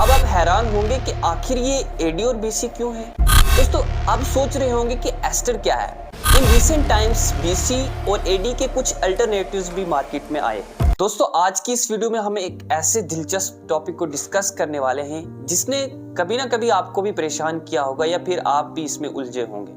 अब आप हैरान होंगे कि आखिर ये एडी और बीसी क्यों है। दोस्तों आप सोच रहे होंगे कि एस्टर क्या है। इन रिसेंट टाइम्स बीसी और एडी के कुछ अल्टरनेटिव्स भी मार्केट में आए हैं। दोस्तों आज की इस वीडियो में हम एक ऐसे दिलचस्प टॉपिक को डिस्कस करने वाले हैं जिसने कभी ना कभी आपको भी परेशान किया होगा या फिर आप भी इसमें उलझे होंगे।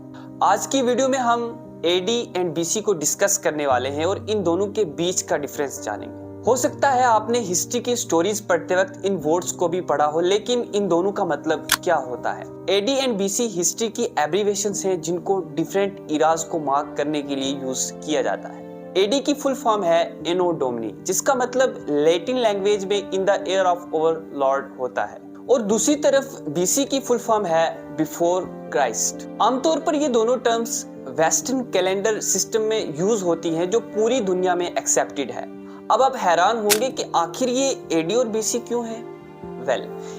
आज की वीडियो में हम एडी एंड बीसी को डिस्कस करने वाले हैं और इन दोनों के बीच का डिफरेंस जानेंगे। हो सकता है आपने हिस्ट्री की स्टोरीज पढ़ते वक्त इन वर्ड्स को भी पढ़ा हो, लेकिन इन दोनों का मतलब क्या होता है। एडी एंड बीसी हिस्ट्री की एब्रीविएशंस हैं जिनको डिफरेंट इराज को मार्क करने के लिए यूज किया जाता है। एडी की फुल फॉर्म है एनो डोमिनी, जिसका मतलब लैटिन लैंग्वेज में in the year of our Lord होता है, और दूसरी तरफ बीसी की फुल फॉर्म है बिफोर क्राइस्ट। आमतौर पर ये दोनों टर्म्स वेस्टर्न कैलेंडर सिस्टम में यूज होती हैं जो पूरी दुनिया में एक्सेप्टेड है। अब आप हैरान होंगे कि आखिर ये एडी और बीसी क्यों है।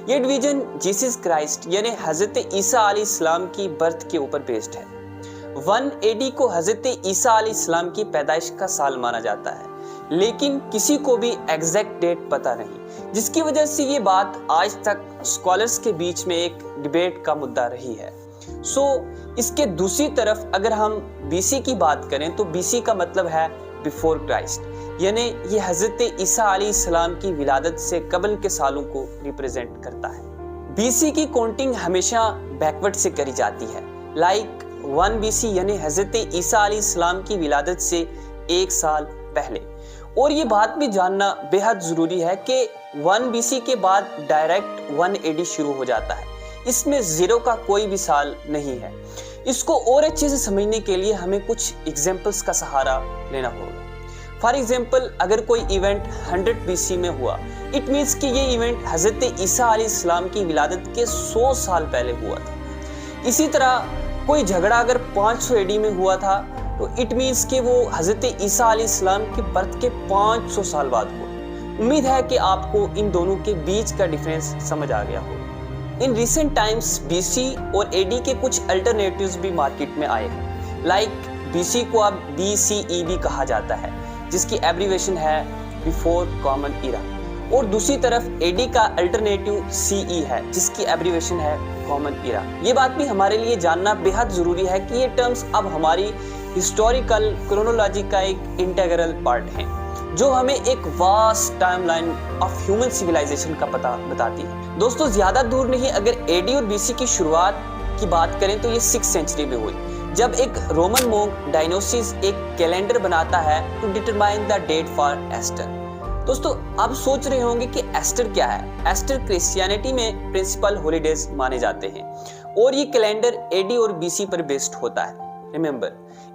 ये डिवीजन जीसस क्राइस्ट यानी हजरत ईसा अलैहिस्सलाम की बर्थ के ऊपर बेस्ड है। 1 एडी को हजरत ईसा अलैहिस्सलाम की पैदाइश का साल माना जाता है, लेकिन किसी को भी एग्जैक्ट डेट पता नहीं, जिसकी वजह से ये बात आज तक स्कॉलर्स के बीच में एक डिबेट का मुद्दा रही है। इसके दूसरी तरफ अगर हम बीसी की बात करें तो बीसी का मतलब है बिफोर क्राइस्ट, यानी ये हजरत ईसा अलैहिस्सलाम की विलादत से कबल के सालों को रिप्रेजेंट करता है। बीसी की काउंटिंग हमेशा बैकवर्ड से करी जाती है, लाइक 1 बीसी यानी हजरत ईसा अलैहिस्सलाम की विलादत से 1 साल पहले। और ये बात भी जानना बेहद जरूरी है कि 1 बीसी के बाद डायरेक्ट 1 एडी शुरू हो जाता है, इसमें 0 का कोई भी साल नहीं है। इसको और अच्छे से समझने के लिए हमें कुछ एग्जाम्पल्स का सहारा लेना होगा। फॉर एग्जाम्पल, अगर कोई इवेंट 100 बीसी में हुआ, इट मीन्स कि ये इवेंट हजरत ईसा अलैहिस्सलाम की विलादत के 100 साल पहले हुआ था। इसी तरह कोई झगड़ा अगर 500 एडी में हुआ था तो इट मीन्स कि वो हजरत ईसा अलैहिस्सलाम की बर्थ के 500 साल बाद हुआ। उम्मीद है कि आपको इन दोनों के बीच का डिफरेंस समझ आ गया होगा। इन रिसेंट टाइम्स बीसी और एडी के कुछ अल्टरनेटिव्स भी मार्केट में आए हैं, लाइक बीसी को अब BCE भी कहा जाता है, जिसकी एब्रीविएशन है बिफोर कॉमन इरा, और दूसरी तरफ एडी का अल्टरनेटिव CE है, जिसकी एब्रीविएशन है कॉमन इरा। ये बात भी हमारे लिए जानना बेहद जरूरी है कि ये टर्म्स अब हमारी हिस्टोरिकल क्रोनोलॉजी का एक इंटीग्रल पार्ट है, जो हमें एक vast timeline of human civilization का पता बताती है। दोस्तों ज्यादा दूर नहीं, अगर एडी और बीसी की शुरुआत की बात करें तो ये 6th सेंचुरी में हुई, जब एक रोमन मोंक डायनोसिस एक कैलेंडर बनाता है to determine the date for Easter. दोस्तों आप सोच रहे होंगे कि एस्टर क्या है। एस्टर क्रिश्चियनिटी में प्रिंसिपल हॉलीडेज माने जाते हैं और ये कैलेंडर एडी और बीसी पर बेस्ड होता है। रिमेंबर,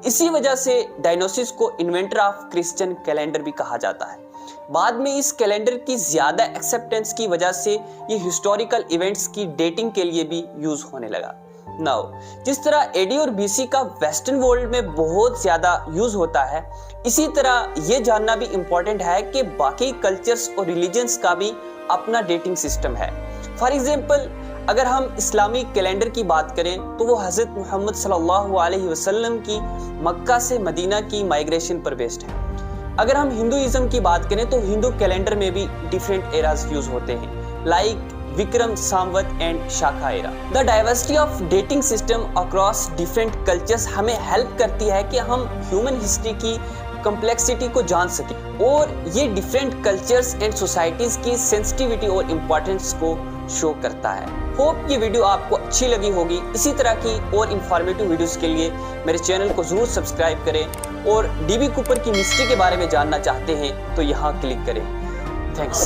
इसी वजह से डायनोसिस को इन्वेंटर ऑफ क्रिश्चियन कैलेंडर भी कहा जाता है। बाद में इस कैलेंडर की ज्यादा एक्सेप्टेंस की वजह से ये हिस्टोरिकल इवेंट्स की डेटिंग के लिए भी यूज होने लगा। नाउ जिस तरह एडी और बीसी का वेस्टर्न वर्ल्ड में बहुत ज्यादा यूज होता है, इसी तरह ये जानना भी इम्पोर्टेंट है कि बाकी कल्चर्स और रिलीजन्स का भी अपना डेटिंग सिस्टम है। फॉर एग्जाम्पल, अगर हम इस्लामिक कैलेंडर की बात करें तो वो हजरत मोहम्मद सल्लल्लाहु अलैहि वसल्लम की मक्का से मदीना की माइग्रेशन पर बेस्ड है। अगर हम हिंदुइज्म की बात करें तो हिंदू कैलेंडर में भी डिफरेंट एराज यूज होते हैं, like Vikram Samvat and Shaka era. The diversity of dating system across different cultures हमें हेल्प करती है कि हम ह्यूमन हिस्ट्री की कॉम्प्लेक्सिटी को जान सकें, और ये डिफरेंट कल्चर्स एंड सोसाइटीज की सेंसिटिविटी और इम्पोर्टेंस को शो करता है। होप ये वीडियो आपको अच्छी लगी होगी। इसी तरह की और इंफॉर्मेटिव वीडियोस के लिए मेरे चैनल को जरूर सब्सक्राइब करें, और DB कूपर की मिस्ट्री के बारे में जानना चाहते हैं तो यहाँ क्लिक करें। थैंक्स।